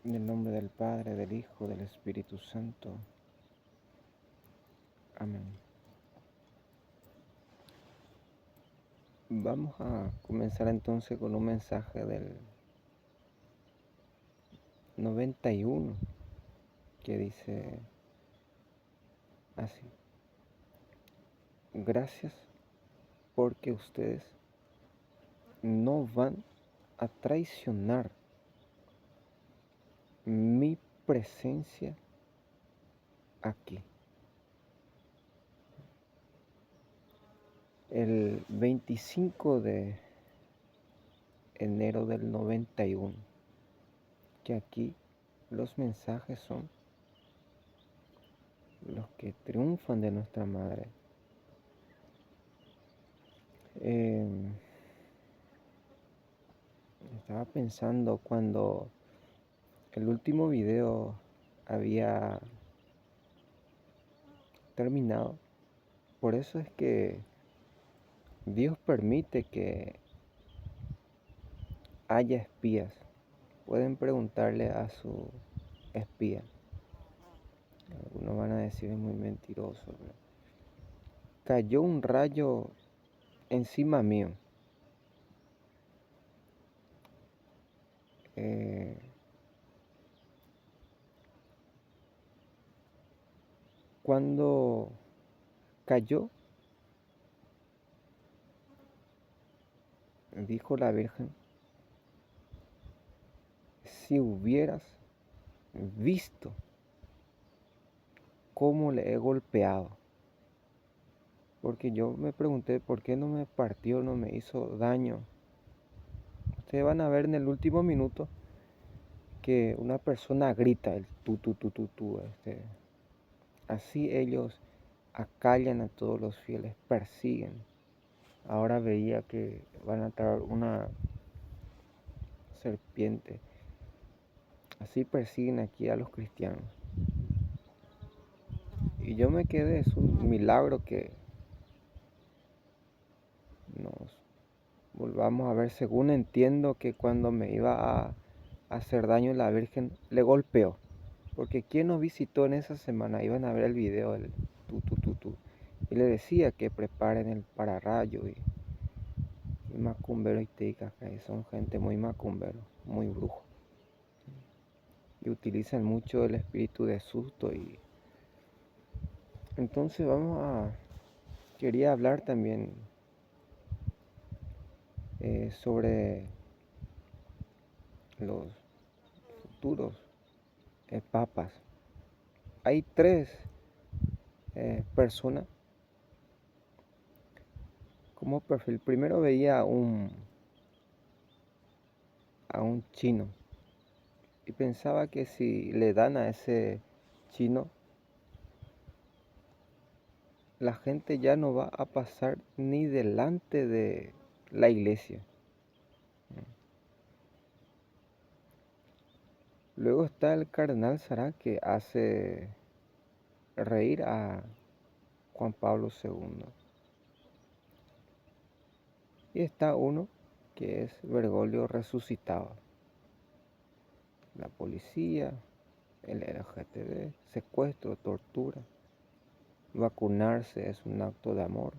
En el nombre del Padre, del Hijo, del Espíritu Santo. Amén. Vamos a comenzar entonces con un mensaje del 91 que dice así: gracias porque ustedes no van a traicionar mi presencia aquí. El 25 de enero del 91, que aquí los mensajes son los que triunfan de nuestra Madre. Estaba pensando cuando el último video había terminado. Por eso es que Dios permite que haya espías. Pueden preguntarle a su espía. Algunos van a decir es muy mentiroso, ¿verdad? Cayó un rayo encima mío. Cuando cayó, dijo la Virgen, si hubieras visto cómo le he golpeado. Porque yo me pregunté por qué no me partió, no me hizo daño. Ustedes van a ver en el último minuto que una persona grita el tu. Así ellos acallan a todos los fieles, persiguen. Ahora veía que van a traer una serpiente. Así persiguen aquí a los cristianos. Y yo me quedé, es un milagro que nos volvamos a ver. Según entiendo que cuando me iba a hacer daño la Virgen, le golpeó. Porque quien nos visitó en esa semana, iban a ver el video del tu. Y le decía que preparen el pararrayo y macumbero y ticas, que son gente muy macumbero, muy brujo. Y utilizan mucho el espíritu de susto. Y entonces quería hablar también sobre los futuros papas. Hay tres personas como perfil. Primero veía a un chino y pensaba que si le dan a ese chino, la gente ya no va a pasar ni delante de la iglesia. Luego está el cardenal Sará, que hace reír a Juan Pablo II. Y está uno que es Bergoglio resucitado. La policía, el LGTB, secuestro, tortura. Vacunarse es un acto de amor.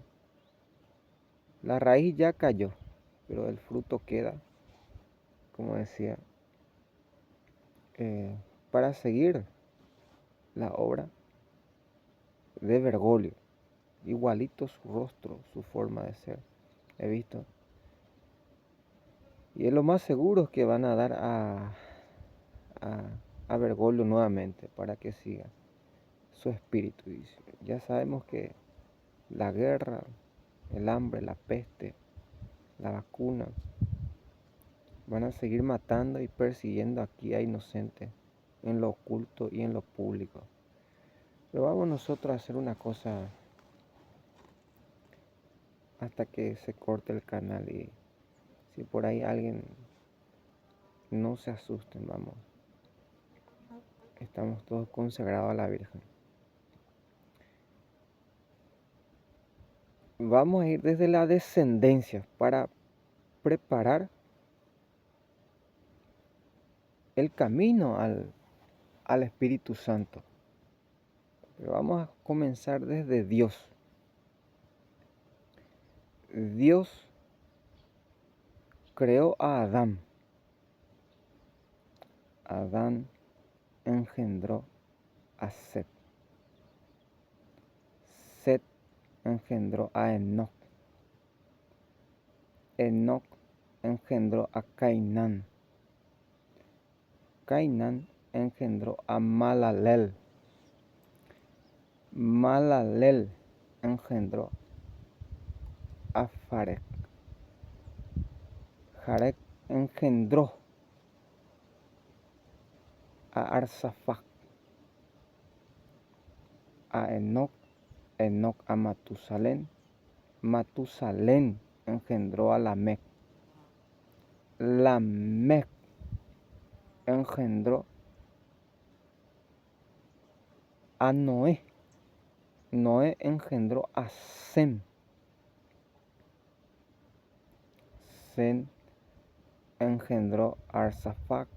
La raíz ya cayó, pero el fruto queda, como decía, para seguir la obra de Bergoglio. Igualito su rostro, su forma de ser. He visto. Y es lo más seguro que van a dar a Bergoglio nuevamente para que siga su espíritu. Y ya sabemos que la guerra, el hambre, la peste, la vacuna, van a seguir matando y persiguiendo aquí a inocentes en lo oculto y en lo público. Pero vamos nosotros a hacer una cosa hasta que se corte el canal. Y si por ahí alguien, no se asusten, vamos. Estamos todos consagrados a la Virgen. Vamos a ir desde la descendencia para preparar el camino al Espíritu Santo. Pero vamos a comenzar desde Dios. Dios creó a Adán. Adán engendró a Set. Set engendró a Enoc. Enoc engendró a Cainán. Cainán engendró a Malalel. Malalel engendró a Jarec. Jarec engendró a Arsafac, a Enoc, Enoc a Matusalén, Matusalén engendró a Lamec, Lamec engendró a Noé, Noé engendró a Sem, Sem engendró a Arsafac,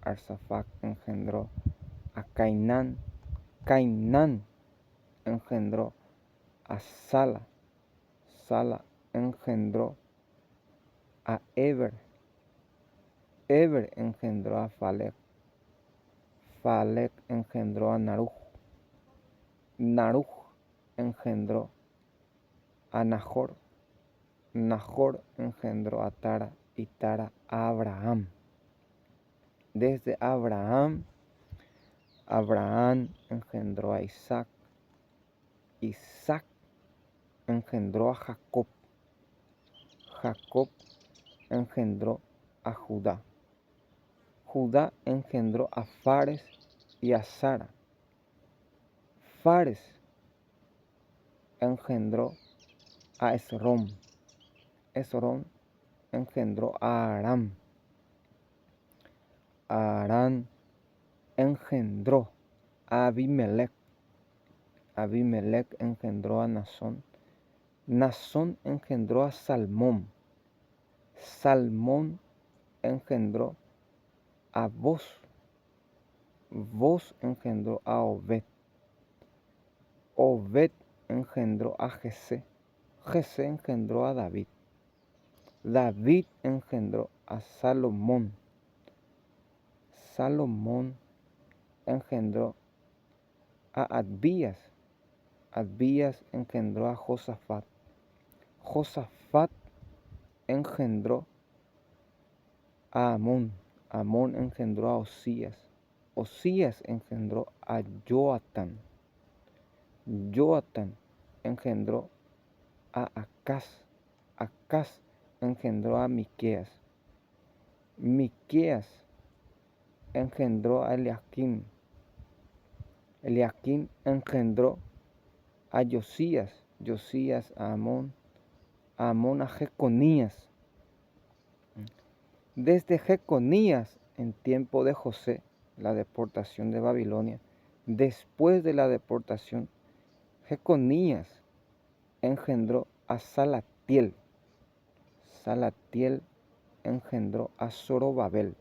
Arsafac engendró a Cainán, Cainán engendró a Sala, Sala engendró a Eber, Eber engendró a Falec, Falec engendró a Naruj, Naruj engendró a Nahor, Nahor engendró a Tara y Tara a Abraham. Desde Abraham, Abraham engendró a Isaac, Isaac engendró a Jacob, Jacob engendró a Judá, Judá engendró a Fares y a Zara, Fares engendró a Esrom, Esrom engendró a Aram, Aram engendró a Abimelech, Abimelech engendró a Nasón, Nasón engendró a Salmón, Salmón engendró a Boz, Boz engendró a Obed, Obed engendró a Jesé, Jesé engendró a David, David engendró a Salomón, Salomón engendró a Abías, Abías engendró a Josafat, Josafat engendró a Amón, Amón engendró a Osías, Osías engendró a Joatán, Joatán engendró a Acaz, Acaz engendró a Miqueas, Miqueas engendró a Eliaquim, Eliaquim engendró a Josías, Josías a Amón, Amón a Jeconías. Desde Jeconías, en tiempo de José, la deportación de Babilonia, después de la deportación, Jeconías engendró a Salatiel, Salatiel engendró a Zorobabel,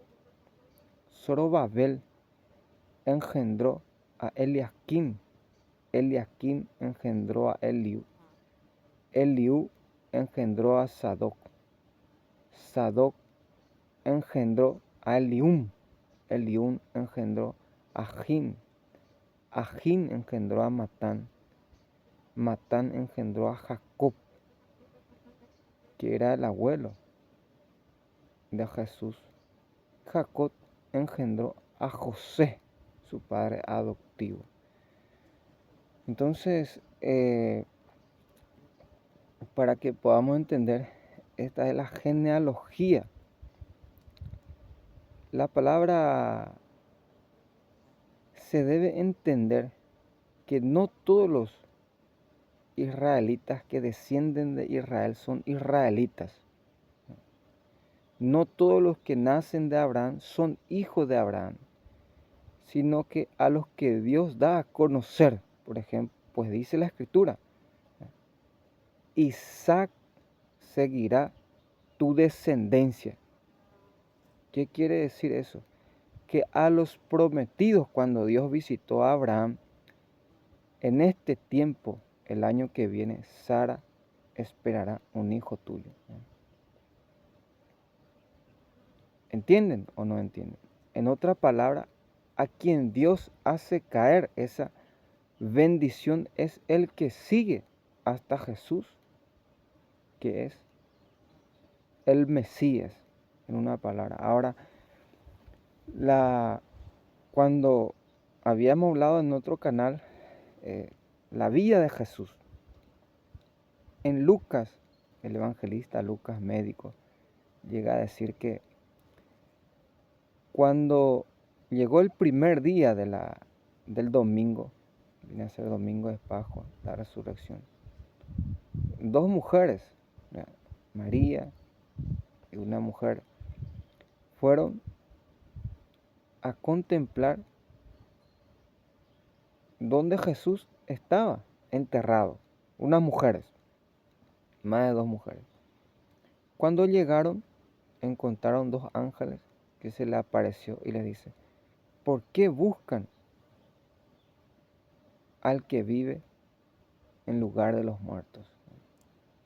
Zorobabel engendró a Eliaquim, Eliaquim engendró a Eliú, Eliú engendró a Sadoc, Sadoc engendró a Elium, Elium engendró a Agin, Agin engendró a Matán, Matán engendró a Jacob, que era el abuelo de Jesús. Jacob engendró a José, su padre adoptivo. Entonces, para que podamos entender, esta es la genealogía. La palabra se debe entender que no todos los israelitas que descienden de Israel son israelitas. No todos los que nacen de Abraham son hijos de Abraham, sino que a los que Dios da a conocer, por ejemplo, pues dice la Escritura, Isaac seguirá tu descendencia. ¿Qué quiere decir eso? que a los prometidos cuando Dios visitó a Abraham, en este tiempo, el año que viene, Sara esperará un hijo tuyo. ¿Entienden o no entienden? En otra palabra, a quien Dios hace caer esa bendición es el que sigue hasta Jesús, que es el Mesías, en una palabra. Ahora, cuando habíamos hablado en otro canal, la vida de Jesús, en Lucas, el evangelista Lucas, médico, llega a decir que cuando llegó el primer día del domingo, viene a ser domingo de Pascua, la resurrección, dos mujeres, María y una mujer, fueron a contemplar donde Jesús estaba enterrado. Unas mujeres, más de dos mujeres. Cuando llegaron, encontraron dos ángeles que se le apareció y les dice: ¿por qué buscan al que vive en lugar de los muertos?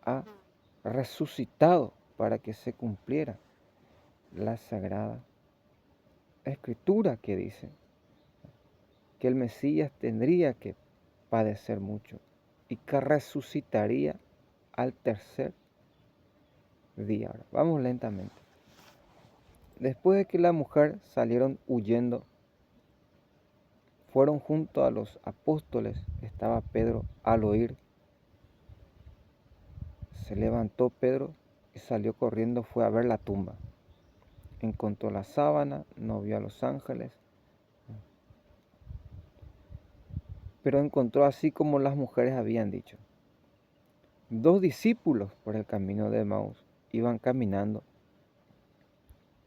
Ha resucitado para que se cumpliera la sagrada escritura que dice que el Mesías tendría que padecer mucho y que resucitaría al tercer día. Ahora, vamos lentamente. Después de que la mujer salieron huyendo, fueron junto a los apóstoles. Estaba Pedro al oír. Se levantó Pedro y salió corriendo, fue a ver la tumba. Encontró la sábana, no vio a los ángeles, pero encontró así como las mujeres habían dicho. Dos discípulos por el camino de Emaús iban caminando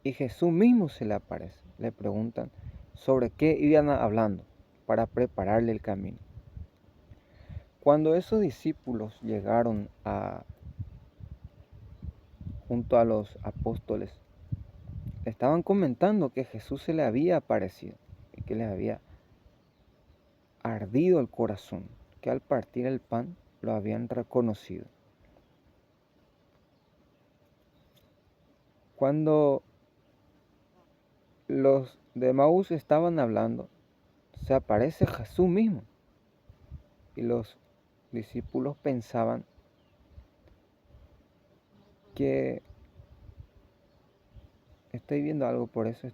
y Jesús mismo se le aparece. Le preguntan sobre qué iban hablando para prepararle el camino. Cuando esos discípulos llegaron junto a los apóstoles, estaban comentando que Jesús se le había aparecido y que les había ardido el corazón, que al partir el pan lo habían reconocido. Cuando los de Emaús estaban hablando, se aparece Jesús mismo y los discípulos pensaban que estoy viendo algo, por eso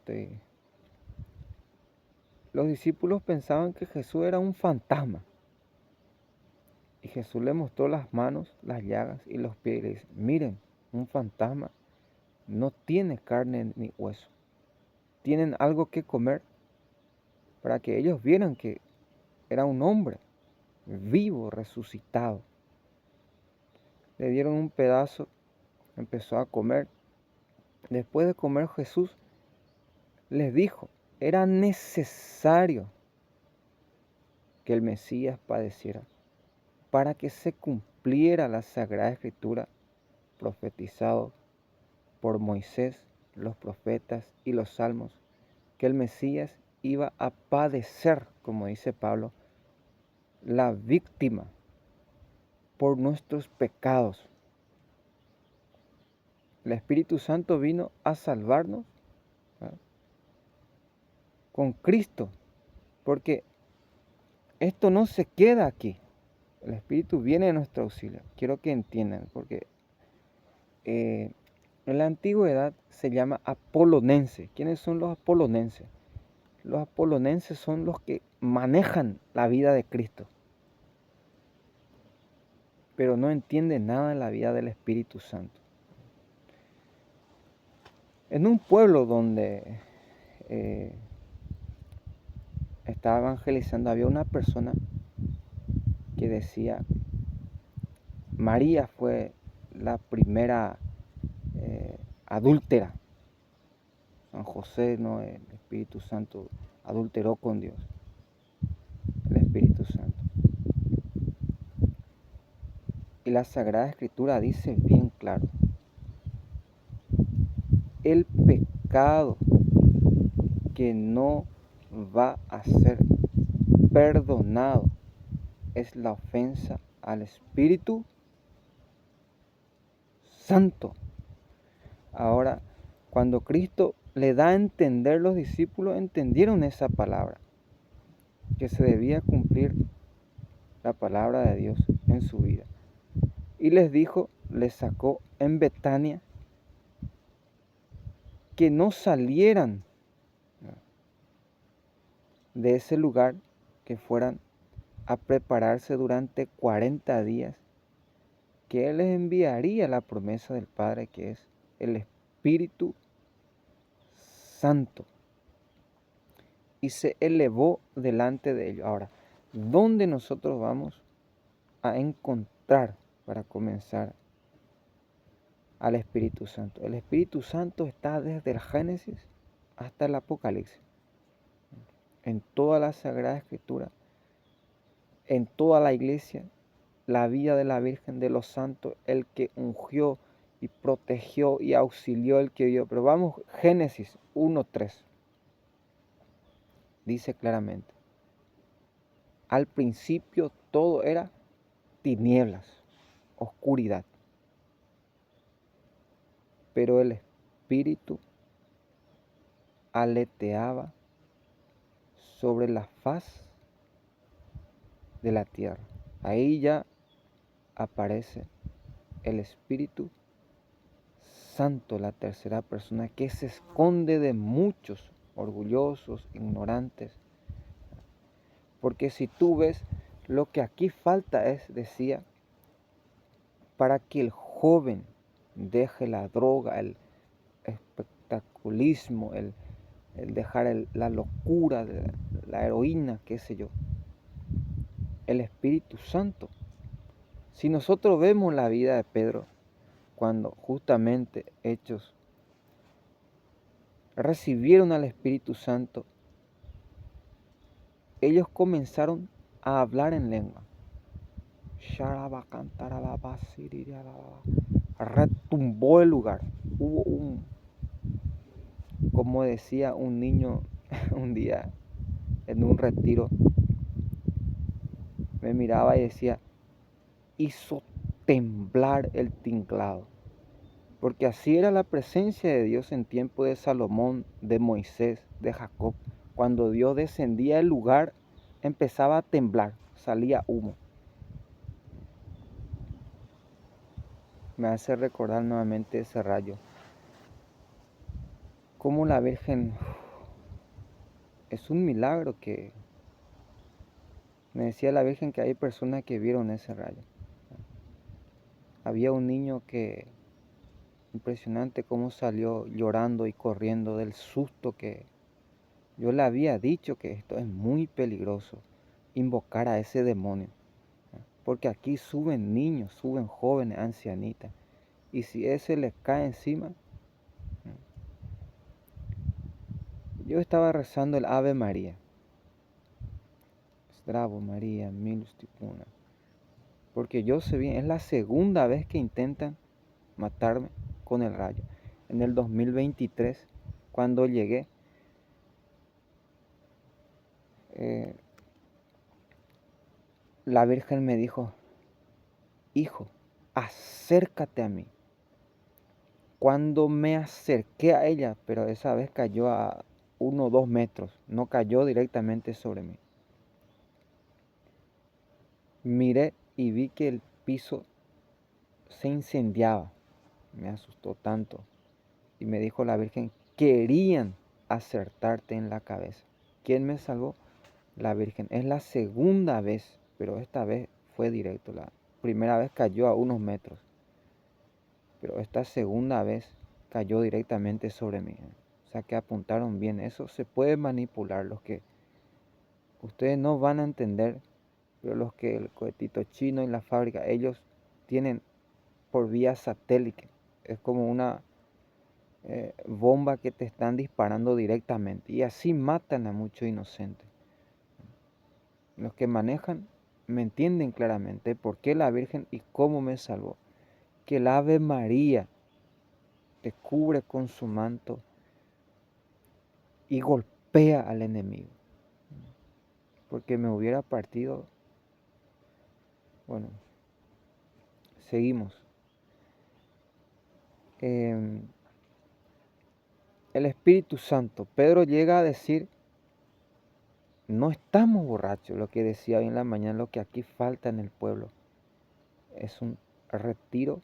Los discípulos pensaban que Jesús era un fantasma. Y Jesús le mostró las manos, las llagas y los pies y le dice: miren, un fantasma no tiene carne ni hueso. Tienen algo que comer, para que ellos vieran que era un hombre vivo, resucitado. Le dieron un pedazo, empezó a comer. Después de comer, Jesús les dijo: era necesario que el Mesías padeciera para que se cumpliera la Sagrada Escritura profetizado por Moisés, los profetas y los salmos, que el Mesías iba a padecer, como dice Pablo, la víctima por nuestros pecados. El Espíritu Santo vino a salvarnos, ¿verdad?, con Cristo, porque esto no se queda aquí. El Espíritu viene en nuestro auxilio. Quiero que entiendan, porque en la antigüedad se llama apolonense. ¿Quiénes son los apolonenses? Los apolonenses son los que manejan la vida de Cristo, pero no entienden nada de la vida del Espíritu Santo. En un pueblo donde estaba evangelizando, había una persona que decía: María fue la primera adúltera. San José, no, el Espíritu Santo adulteró con Dios. El Espíritu Santo. Y la Sagrada Escritura dice bien claro: el pecado que no va a ser perdonado es la ofensa al Espíritu Santo. Ahora, cuando Cristo le da a entender, los discípulos entendieron esa palabra, que se debía cumplir la palabra de Dios en su vida. Y les dijo, les sacó en Betania, que no salieran de ese lugar, que fueran a prepararse durante 40 días, que Él les enviaría la promesa del Padre, que es el Espíritu Santo. Y se elevó delante de ellos. Ahora, ¿dónde nosotros vamos a encontrar, para comenzar, al Espíritu Santo? El Espíritu Santo está desde el Génesis hasta el Apocalipsis. En toda la Sagrada Escritura, en toda la iglesia, la vida de la Virgen, de los santos, el que ungió y protegió y auxilió, el que dio. Pero vamos, Génesis 1:3. Dice claramente, al principio todo era tinieblas, oscuridad, pero el Espíritu aleteaba sobre la faz de la tierra. Ahí ya aparece el Espíritu Santo, la tercera persona, que se esconde de muchos orgullosos, ignorantes. Porque si tú ves, lo que aquí falta es, decía, para que el joven deje la droga, el espectaculismo, el dejar la locura, la heroína, qué sé yo, el Espíritu Santo. Si nosotros vemos la vida de Pedro, cuando justamente Hechos recibieron al Espíritu Santo, ellos comenzaron a hablar en lengua. Retumbó el lugar. Hubo como decía un niño un día en un retiro, me miraba y decía, hizo temblar el tinglado. Porque así era la presencia de Dios en tiempo de Salomón, de Moisés, de Jacob. Cuando Dios descendía el lugar, empezaba a temblar, salía humo. Me hace recordar nuevamente ese rayo. Como la Virgen, es un milagro que me decía la Virgen, que hay personas que vieron ese rayo. Había un niño que, impresionante cómo salió llorando y corriendo del susto, que yo le había dicho que esto es muy peligroso, invocar a ese demonio. Porque aquí suben niños, suben jóvenes, ancianitas. Y si ese les cae encima. Yo estaba rezando el Ave María. Bravo María, milus ticuna. Porque yo sé bien, es la segunda vez que intentan matarme con el rayo. En el 2023, cuando llegué, la Virgen me dijo, hijo, acércate a mí. Cuando me acerqué a ella, pero esa vez cayó a 1 o 2 metros, no cayó directamente sobre mí. Miré y vi que el piso se incendiaba. Me asustó tanto. Y me dijo la Virgen, querían acertarte en la cabeza. ¿Quién me salvó? La Virgen. Es la segunda vez, pero esta vez fue directo. La primera vez cayó a unos metros, pero esta segunda vez cayó directamente sobre mí. O sea que apuntaron bien. Eso se puede manipular. Los que ustedes no van a entender, pero los que el cohetito chino y la fábrica, ellos tienen por vía satélite. Es como una bomba que te están disparando directamente. Y así matan a muchos inocentes. Los que manejan me entienden claramente por qué la Virgen y cómo me salvó. Que el Ave María te cubre con su manto y golpea golpea al enemigo. Porque me hubiera partido. Bueno, seguimos. El Espíritu Santo. Pedro llega a decir, no estamos borrachos, lo que decía hoy en la mañana, lo que aquí falta en el pueblo. Es un retiro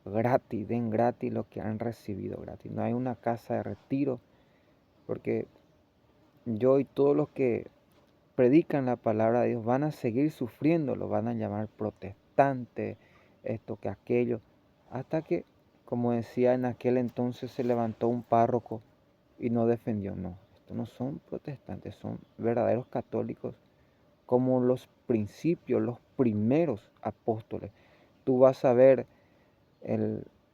gratis, den gratis lo que han recibido gratis. No hay una casa de retiro, porque yo y todos los que predican la palabra de Dios van a seguir sufriendo, lo van a llamar protestantes, esto que aquello, hasta que, como decía en aquel entonces, se levantó un párroco y no defendió. No, estos no son protestantes, son verdaderos católicos, como los principios, los primeros apóstoles. Tú vas a ver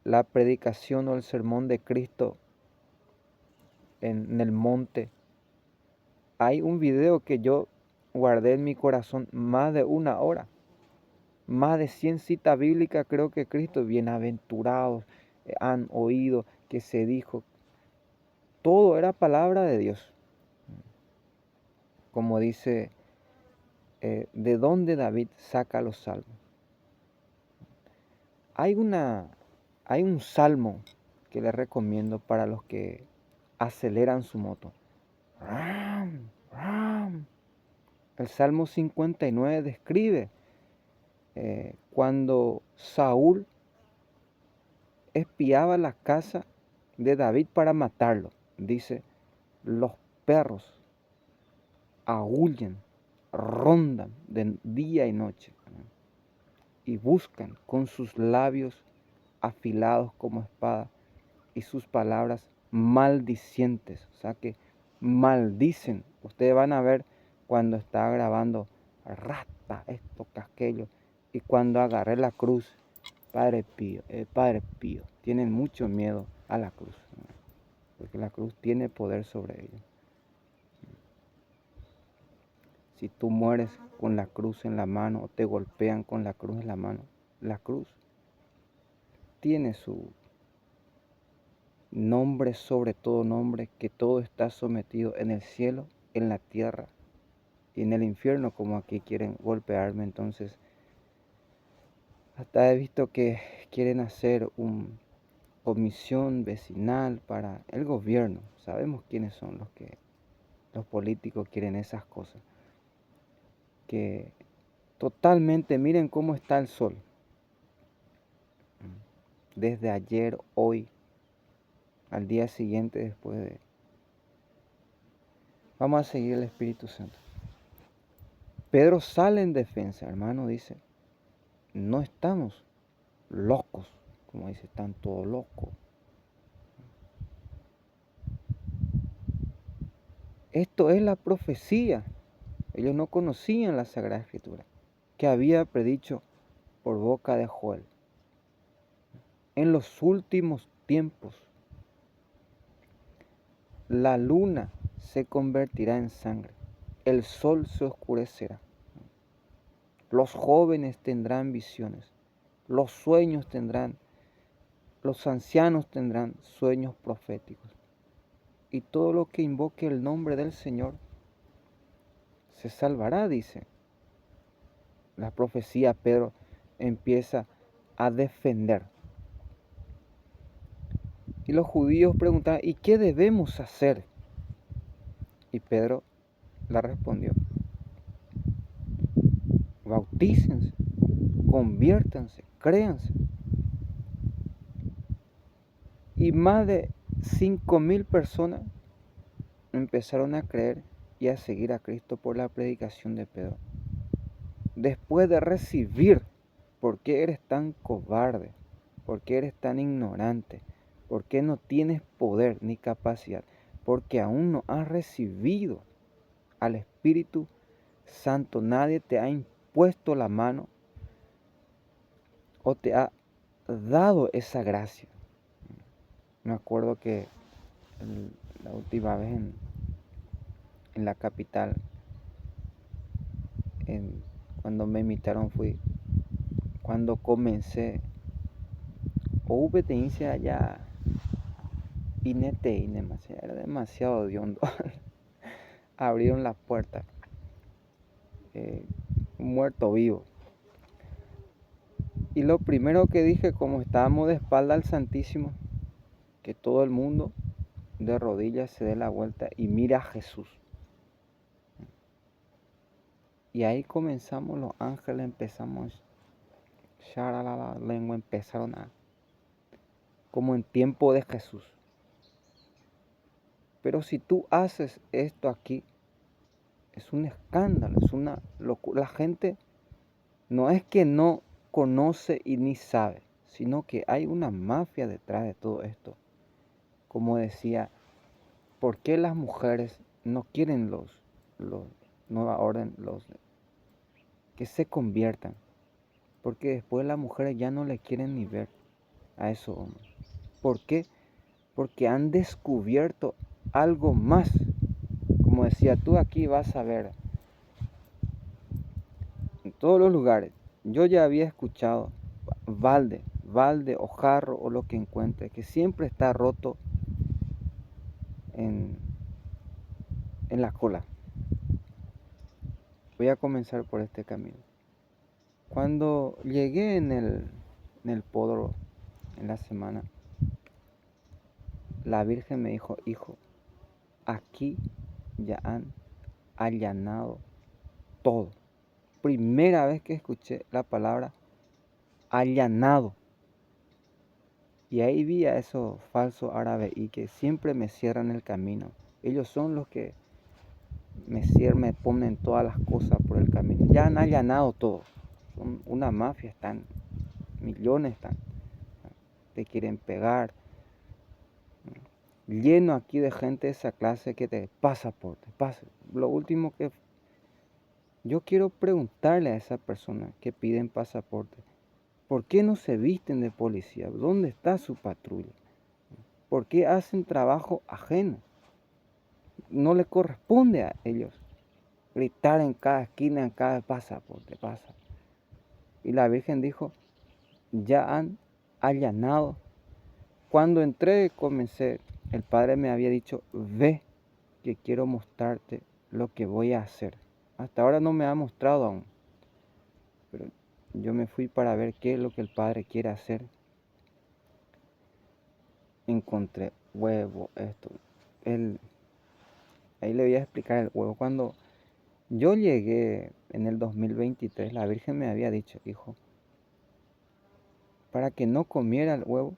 la predicación o el sermón de Cristo en el monte. Hay un video que yo guardé en mi corazón más de 1 hora, más de 100 citas bíblicas. Creo que Cristo, bienaventurados, han oído que se dijo, todo era palabra de Dios. Como dice, de dónde David saca los salmos. Hay un salmo que les recomiendo para los que aceleran su moto. Ram, ram. El Salmo 59 describe cuando Saúl espiaba la casa de David para matarlo. Dice, los perros aúllan, rondan de día y noche y buscan con sus labios afilados como espada y sus palabras maldicientes. O sea que maldicen. Ustedes van a ver cuando está grabando rata, esto, que aquello. Y cuando agarré la cruz, Padre Pío, tienen mucho miedo a la cruz, porque la cruz tiene poder sobre ellos. Si tú mueres con la cruz en la mano o te golpean con la cruz en la mano, la cruz tiene su nombre sobre todo nombre, que todo está sometido en el cielo, en la tierra y en el infierno, como aquí quieren golpearme. Entonces, hasta he visto que quieren hacer una comisión vecinal para el gobierno. Sabemos quiénes son los políticos quieren esas cosas. Que totalmente, miren cómo está el sol. Desde ayer, hoy, al día siguiente, después de... Vamos a seguir el Espíritu Santo. Pedro sale en defensa, hermano, dice, no estamos locos, como dice, están todos locos. Esto es la profecía. Ellos no conocían la Sagrada Escritura, que había predicho por boca de Joel. En los últimos tiempos, la luna se convertirá en sangre, el sol se oscurecerá, los jóvenes tendrán visiones, los ancianos tendrán sueños proféticos. Y todo lo que invoque el nombre del Señor se salvará, dice. La profecía, Pedro empieza a defender. Y los judíos preguntaban, ¿y qué debemos hacer? Y Pedro le respondió, bautícense, conviértanse, créanse. Y más de 5.000 personas empezaron a creer y a seguir a Cristo por la predicación de Pedro. Después de recibir, ¿por qué eres tan cobarde? ¿Por qué eres tan ignorante? ¿Por qué no tienes poder ni capacidad? Porque aún no has recibido al Espíritu Santo. Nadie te ha impuesto la mano o te ha dado esa gracia. Me acuerdo que la última vez en la capital, cuando me invitaron, fui cuando comencé. Houve tendencia allá. Inete, era demasiado hediondo. abrieron la puerta, un muerto vivo. Y lo primero que dije, como estábamos de espalda al Santísimo, que todo el mundo de rodillas se dé la vuelta y mira a Jesús. Y ahí comenzamos los ángeles, empezamos, la lengua, empezaron a, como en tiempo de Jesús. Pero si tú haces esto aquí, es un escándalo, es una locura. La gente no es que no conoce y ni sabe, sino que hay una mafia detrás de todo esto. Como decía, ¿por qué las mujeres no quieren los nueva orden, los que se conviertan? Porque después las mujeres ya no le quieren ni ver a esos hombres. ¿Por qué? Porque han descubierto algo más. Como decía, tú aquí vas a ver en todos los lugares. Yo ya había escuchado balde o jarro o lo que encuentre, que siempre está roto en la cola. Voy a comenzar por este camino. Cuando llegué en el podro en la semana, la Virgen me dijo, hijo, aquí ya han allanado todo. Primera vez que escuché la palabra allanado. Y ahí vi a esos falsos árabes y que siempre me cierran el camino. Ellos son los que me cierran, me ponen todas las cosas por el camino. Ya han allanado todo. Son una mafia, están, millones están. Te quieren pegar. Lleno aquí de gente de esa clase que te pasaporte, pasa. Lo último que yo quiero preguntarle a esa persona que piden pasaporte, ¿por qué no se visten de policía? ¿Dónde está su patrulla? ¿Por qué hacen trabajo ajeno? No le corresponde a ellos gritar en cada esquina, en cada pasaporte, pasa. Y la Virgen dijo, ya han allanado. Cuando entré, comencé, el Padre me había dicho, ve que quiero mostrarte lo que voy a hacer. Hasta ahora no me ha mostrado aún, pero yo me fui para ver qué es lo que el Padre quiere hacer. Encontré huevo, esto. Ahí le voy a explicar el huevo. Cuando yo llegué en el 2023, la Virgen me había dicho, hijo, para que no comiera el huevo,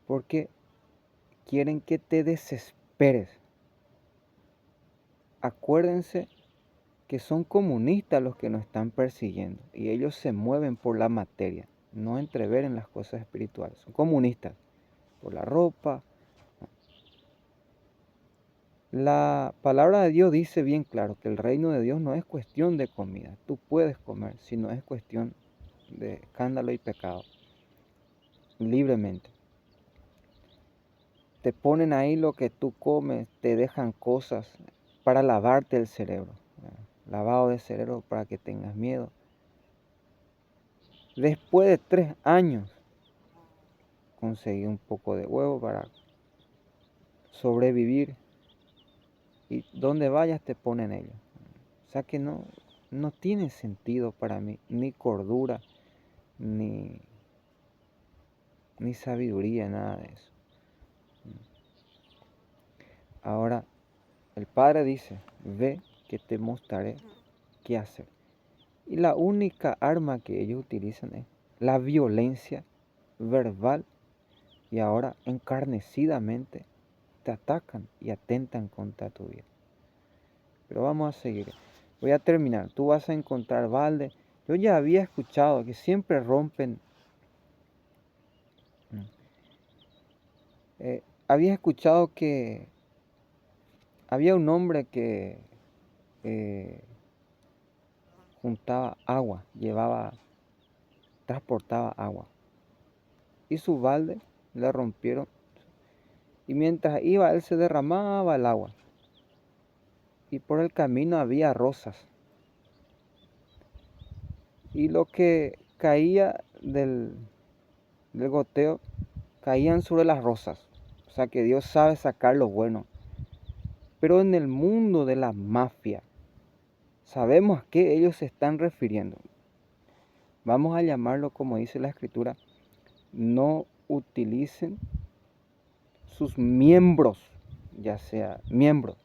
porque quieren que te desesperes. Acuérdense que son comunistas los que nos están persiguiendo y ellos se mueven por la materia, no entreveren las cosas espirituales. Son comunistas por la ropa. La palabra de Dios dice bien claro que el reino de Dios no es cuestión de comida. Tú puedes comer, sino es cuestión de escándalo y pecado. Libremente. Te ponen ahí lo que tú comes, te dejan cosas para lavarte el cerebro. Lavado de cerebro para que tengas miedo. Después de 3 años conseguí un poco de huevo para sobrevivir. Y donde vayas te ponen ellos. O sea que no tiene sentido para mí, ni cordura, ni sabiduría, nada de eso. Ahora, el Padre dice, ve que te mostraré qué hacer. Y la única arma que ellos utilizan es la violencia verbal y ahora encarnecidamente te atacan y atentan contra tu vida. Pero vamos a seguir. Voy a terminar. Tú vas a encontrar balde. Yo ya había escuchado que siempre rompen. Había escuchado que había un hombre que juntaba agua, transportaba agua. Y su balde le rompieron. Y mientras iba, él se derramaba el agua. Y por el camino había rosas. Y lo que caía del goteo, caían sobre las rosas. O sea que Dios sabe sacar lo bueno. Pero en el mundo de la mafia, sabemos a qué ellos se están refiriendo. Vamos a llamarlo como dice la escritura, no utilicen sus miembros, ya sea miembros,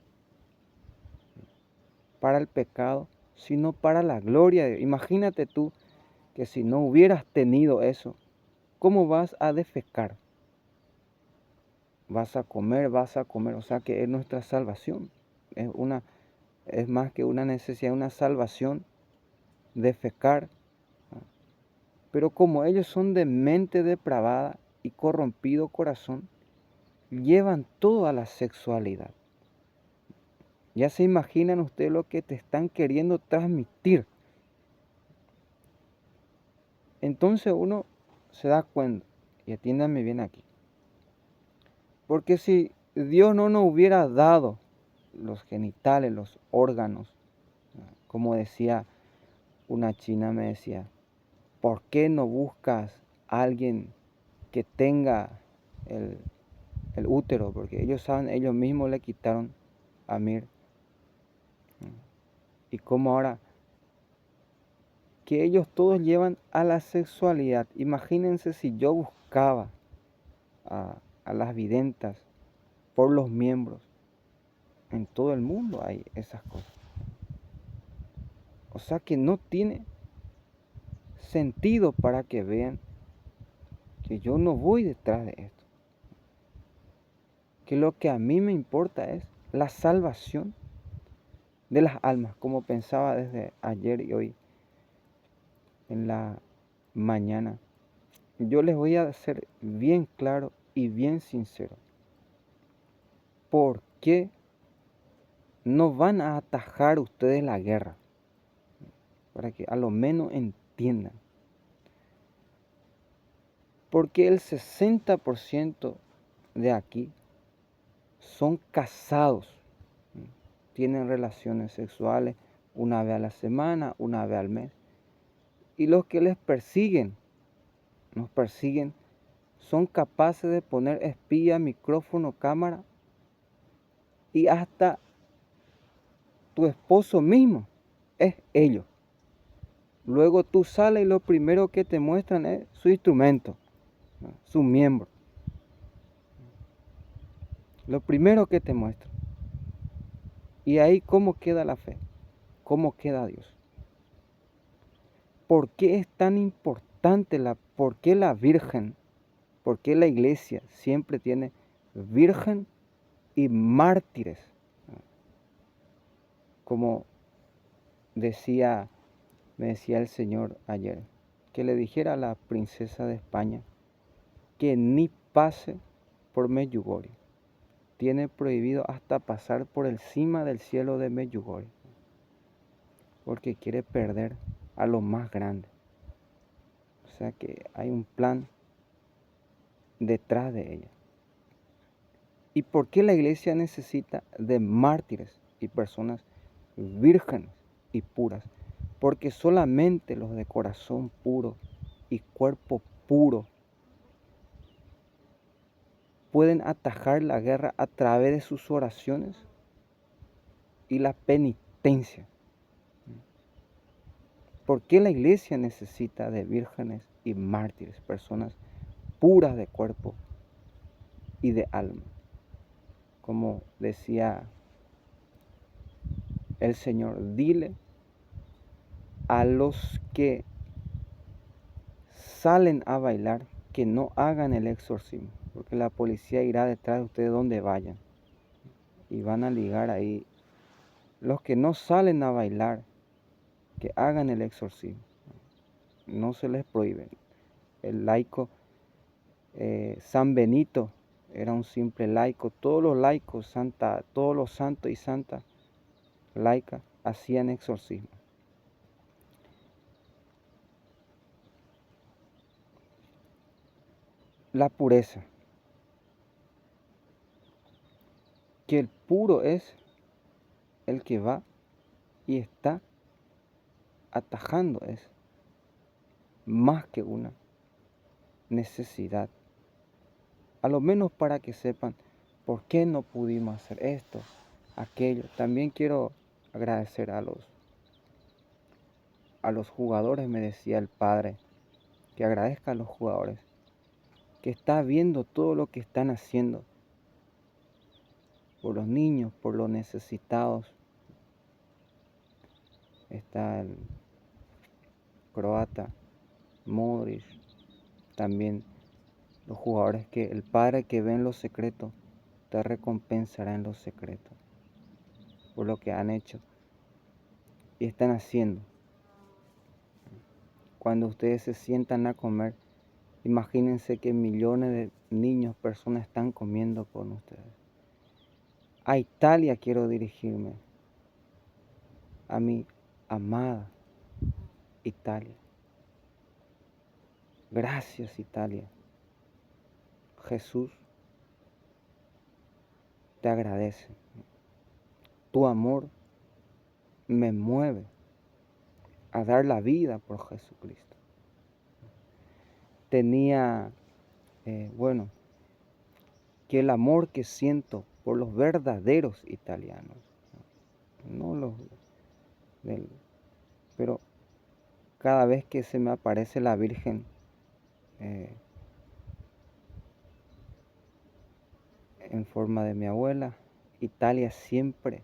para el pecado, sino para la gloria de Dios. Imagínate tú que si no hubieras tenido eso, ¿cómo vas a defecar? Vas a comer, o sea que es nuestra salvación. Es más que una necesidad, una salvación, defecar. Pero como ellos son de mente depravada y corrompido corazón, llevan todo a la sexualidad. Ya se imaginan ustedes lo que te están queriendo transmitir. Entonces uno se da cuenta, y atiéndanme bien aquí, porque si Dios no nos hubiera dado los genitales, los órganos, como decía una china, me decía, ¿por qué no buscas a alguien que tenga el útero? Porque ellos saben, ellos mismos le quitaron a Mir. Y como ahora que ellos todos llevan a la sexualidad. Imagínense si yo buscaba a las videntas por los miembros. En todo el mundo hay esas cosas. O sea que no tiene sentido para que vean que yo no voy detrás de esto. Que lo que a mí me importa es la salvación de las almas, como pensaba desde ayer y hoy en la mañana. Yo les voy a ser bien claro y bien sincero. ¿Por qué no van a atajar ustedes la guerra? Para que a lo menos entiendan. Porque el 60% de aquí son casados, tienen relaciones sexuales una vez a la semana, una vez al mes. Y los que les persiguen, nos persiguen, son capaces de poner espía, micrófono, cámara y hasta tu esposo mismo es ellos. Luego tú sales y lo primero que te muestran es su instrumento, su miembro. Lo primero que te muestran. Y ahí cómo queda la fe, cómo queda Dios. ¿Por qué es tan importante por qué la Virgen, por qué la iglesia siempre tiene virgen y mártires? Como me decía el Señor ayer, que le dijera a la princesa de España que ni pase por Medjugorje. Tiene prohibido hasta pasar por encima del cielo de Medjugorje, porque quiere perder a lo más grande. O sea que hay un plan detrás de ella. ¿Y por qué la iglesia necesita de mártires y personas vírgenes y puras? Porque solamente los de corazón puro y cuerpo puro pueden atajar la guerra a través de sus oraciones y la penitencia. ¿Por qué la iglesia necesita de vírgenes y mártires, personas puras de cuerpo y de alma? Como decía el Señor, dile a los que salen a bailar que no hagan el exorcismo, porque la policía irá detrás de ustedes donde vayan y van a ligar ahí. Los que no salen a bailar, que hagan el exorcismo, no se les prohíbe. El laico San Benito era un simple laico. Todos los laicos, todos los santos y santas laicas hacían exorcismo. La pureza. Que el puro es el que va y está atajando, es más que una necesidad. A lo menos para que sepan por qué no pudimos hacer esto, aquello. También quiero agradecer a los jugadores, me decía el padre, que agradezca a los jugadores, que está viendo todo lo que están haciendo por los niños, por los necesitados. Está el croata, Modric, también los jugadores que el Padre que ve en lo secreto te recompensará en lo secreto por lo que han hecho y están haciendo. Cuando ustedes se sientan a comer, imagínense que millones de niños, personas están comiendo con ustedes. A Italia quiero dirigirme, a mi amada Italia. Gracias, Italia. Jesús te agradece. Tu amor me mueve a dar la vida por Jesucristo. Tenía, bueno, que el amor que siento por los verdaderos italianos, no los del, pero cada vez que se me aparece la Virgen, en forma de mi abuela, Italia siempre,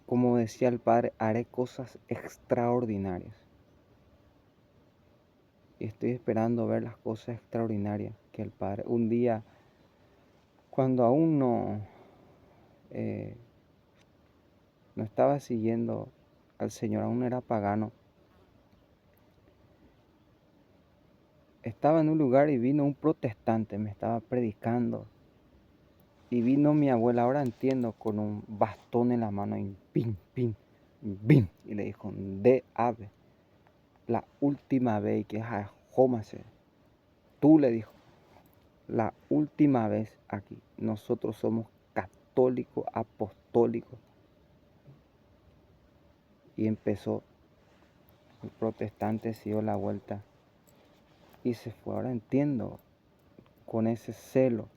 como decía el Padre, haré cosas extraordinarias. Y estoy esperando ver las cosas extraordinarias que el Padre, un día, cuando aún no estaba siguiendo al Señor, aún era pagano, estaba en un lugar y vino un protestante, me estaba predicando. Y vino mi abuela, ahora entiendo, con un bastón en la mano y pin, pin, pin. Y le dijo, de ave, la última vez que jómase. Tú, le dijo, la última vez aquí. Nosotros somos católicos, apostólicos. Y empezó, el protestante se dio la vuelta y se fue. Ahora entiendo, con ese celo,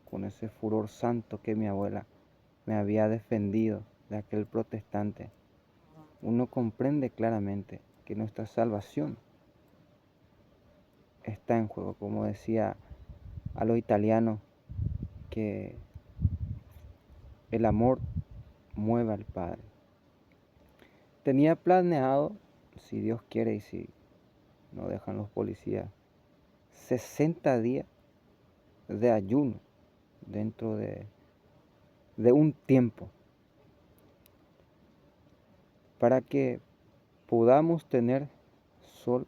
con ese furor santo que mi abuela me había defendido de aquel protestante, uno comprende claramente que nuestra salvación está en juego. Como decía a los italianos, que el amor mueve al Padre. Tenía planeado, si Dios quiere y si no dejan los policías, 60 días de ayuno dentro de un tiempo para que podamos tener sol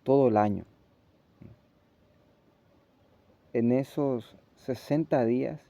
todo el año. En esos 60 días